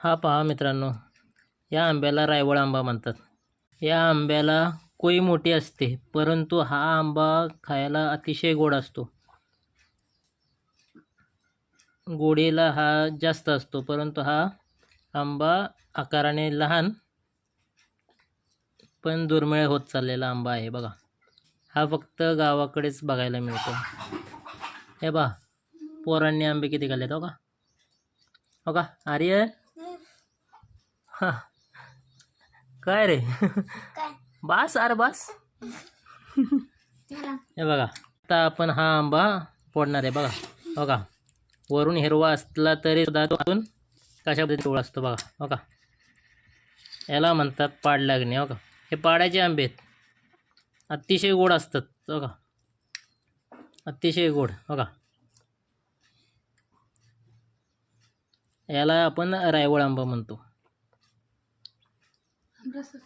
हा पहा मित्रांनो, या आंब्याला रायवळ आंबा म्हणतात. या आंब्याला कोई मोठी असते, परंतु हा आंबा खायला अतिशय गोड असतो. गोडीला हा जास्त असतो, परंतु हा आंबा आकाराने लहान पण दुर्मिळ होत चाललेला आंबा आहे बघा. हा फक्त गावाकडेच बघायला मिळतो. हे बघा, पोरांनी आंबे किती खाल्लेत हो का. हो का आर्यन? हा काय रे? बस अरे बस. हे बघा, आता आपण हा आंबा फोडणार आहे बघा. बघा, वरून हिरवा असला तरी सुद्धा तो आतून कशा पद्धतीने पिवळा असतो बघा. हो का, याला म्हणतात पाड लागणे. हो का, हे पाडाचे आंबे आहेत, अतिशय गोड असतात. हो का, अतिशय गोड. हो का, याला आपण रायवळ आंबा म्हणतो. कशा